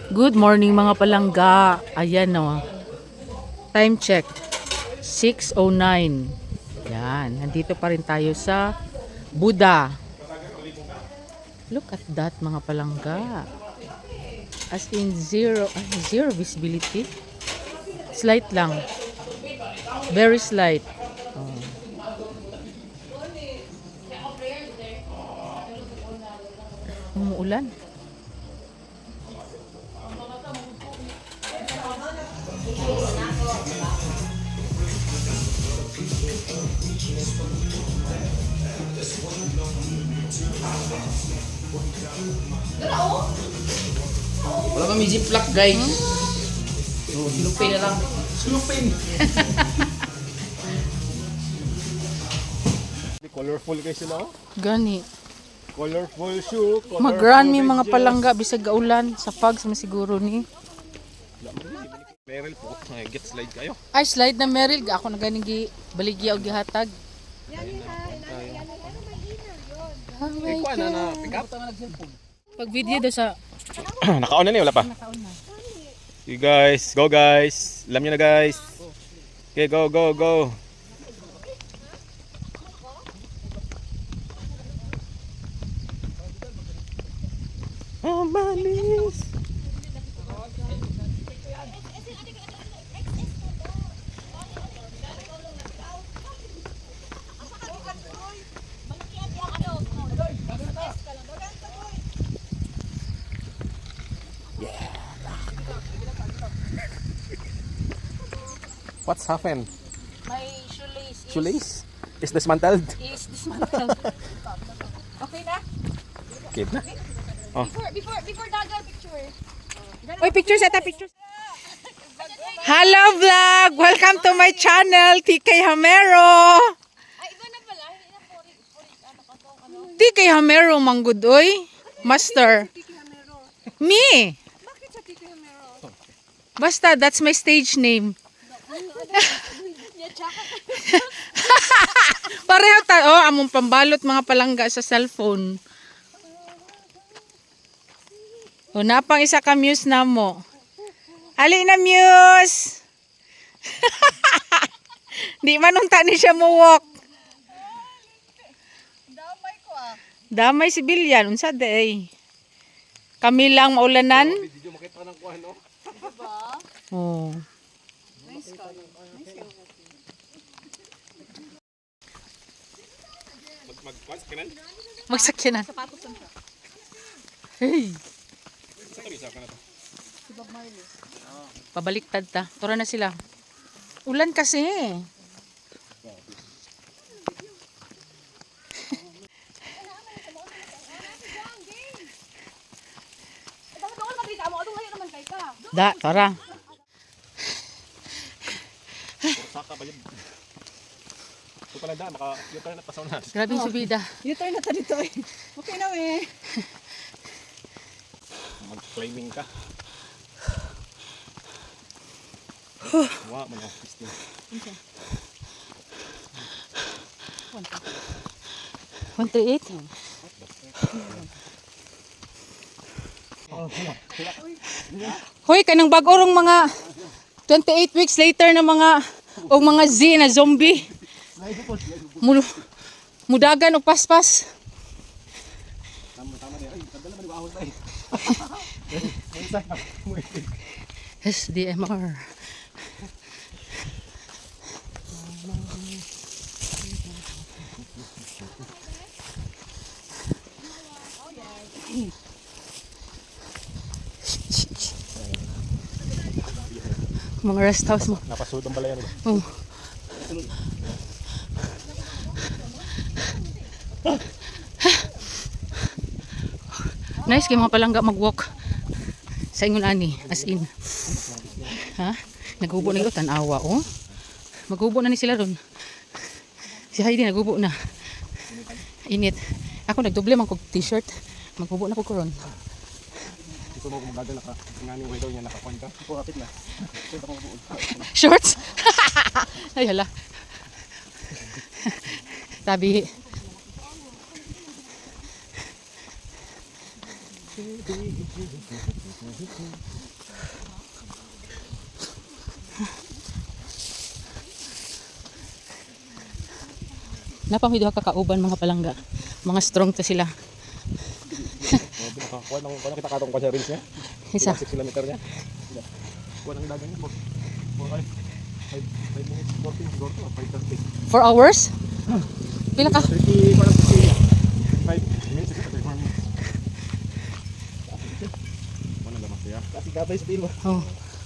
Good morning mga palangga. Ayan o. Time check. 6:09. Yan. Nandito pa rin tayo sa Buddha. Look at that mga palangga. As in zero visibility. Slight lang. Very slight. Oh. Umuulan. Wala kami ziplock guys. So, silupin na lang. Silupin. Colorful kayo sila. Gani. Colorful shoe. Mag-run mi mga palangga bisag gaulan sa pag sa masiguro ni. Meryl po. Get slide kayo. Ay slide na Meryl ako na ganing gi baligya og gihatag. Ikaw na pick up. Pag video do sa Naka-on na niya, wala pa. You guys, go guys. Alam niyo na guys. Okay, go, go, go. Oh, manis. What's happened? my shoelace Shoelace? Is dismantled? is dismantled. Okay na? Okay na. Before dagal picture. Oy, picture sa picture. Hello vlog! Welcome to my channel, TK Hamero. Ay, iba na pala. Hindi na ano. TK Hamero manggud oy. Master. Me. Bakit sa Tito Hamero? Basta that's my stage name. Pareho ta among pambalot mga palangga sa cellphone. O napang isa ka muse na mo. Ali na muse. Di man unta ni siya mo walk. Damay ko ah. Damay si Bilyan unsa day. Kami lang maulanan. Video makita ng kuha, no? Oh. Mag-kanan? Magsakyanan. Hey. Sa tabi, sa kanan. Pabaliktad ta. Tura na sila. Ulan kasi. Doon makita mo. Doon ngayon naman kay ka. Da, tara. Saka ba yun? Ito pala da, yung ka na pasaw na. Grabing subida. U-turn na ta dito eh. Okay na eh. Mag-claiming ka. Wow, mga pistin. 138. Hoy, kanang bag-orong mga 28 weeks later na mga o mga Z na zombie. Mudagan og paspas. SDMR. Mga rest house mo. Napasud ang balayan. Oh. Nice kay mga palangga mag-walk sa ingon ani as in. Ha? Naghubo na ito tanawa oh. Maghubo na ni sila ron. Si Heidi naghubo na. Init. Ako nagdoble man kog t-shirt. Maghubo na ko ron. Ito mo kung bagal naka ngani way daw niya nakakuan ka. Ito kapit na. Shorts? Ay hala. Tabi. Napamay duha ka kauban mga palangga. Mga strong to sila. Kuha nang kita katong ko sa reels niya. Isa. 6 kilometer niya. Kuha nang dagan niya. 5 minutes 14 siguro to. 5:30. 4 hours? Pila ka? 30 kuha lang 5 minutes. Kuha nang lamas siya. Kasi gabay sa pilo. Oh.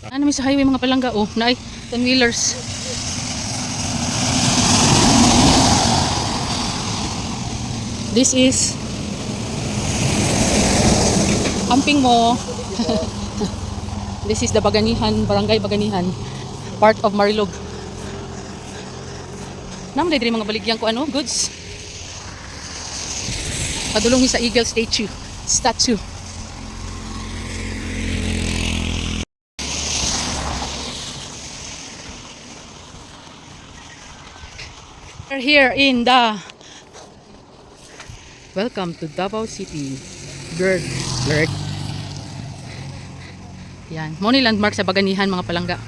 Ano may sa highway mga palangga? Oh, naay 10-wheelers. This is Amping mo. This is the Baganihan, Barangay Baganihan, part of Marilog. Naman diri mga baligyan ko ano, goods. Padulong sa Eagle statue. We're here in the Welcome to Davao City. Bird. Yan. Money landmark sa Baganihan mga palangga.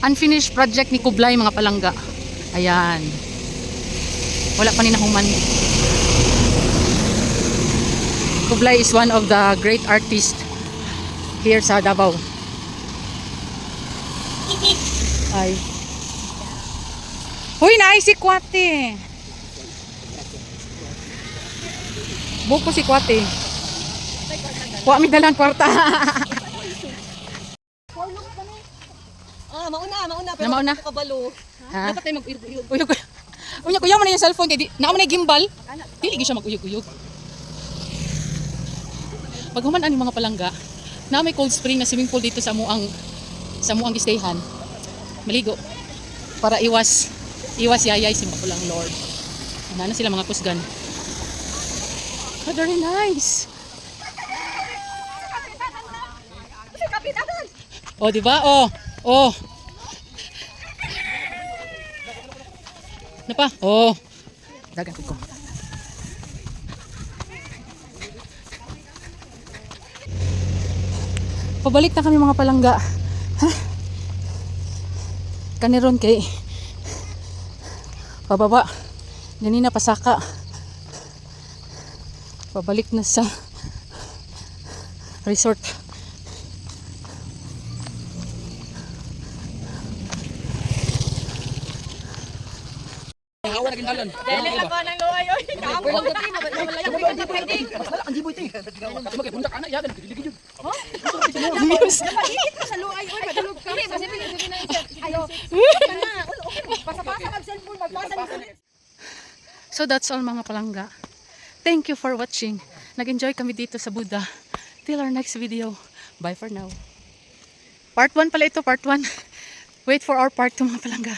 Unfinished project ni Kublay mga palangga. Ayan. Wala pa ni nahuman. Kublay is one of the great artists here sa Davao. Ay. Huy, naay si Kwate. Buko si Kwate. Wa mi dalang kwarta. Mauna. Na mauna. Kabalo. Ha? Dapat tayo mag-uyog-uyog. Uyog. Unya kuya mo na yung cellphone kay naa mo na yung gimbal. Dili gyud siya mag-uyog-uyog. Pag human ani mga palangga, na may cold spring na swimming pool dito sa muang gistayhan. Maligo para iwas yayay si makulang Lord. Ana na sila mga kusgan. Oh, very nice. Oh, di ba? Oh. Napa? Oh. Dagan ko. Pabalik na kami mga palangga. Ha? Kaniron kay pababa. Ganina pasaka. Pabalik na sa resort. Hawa na gindalan. Dali ako ng luay. Oy, kaamo ko dito. Mabalayang ko dito pwedeng. Ang jiboy ting. Kasi magpunta ka na ya dan gigid. Napahigit ka sa luay. Oy, madulog ka. Dili, basta sabi na isa. Ayo. Kana, okay. Pasa-pasa mag cellphone, magpasa ni. So that's all mga palangga. Thank you for watching. Nag-enjoy kami dito sa Buda. Till our next video. Bye for now. Part 1 pala ito, part 1. Wait for our part 2 mga palangga.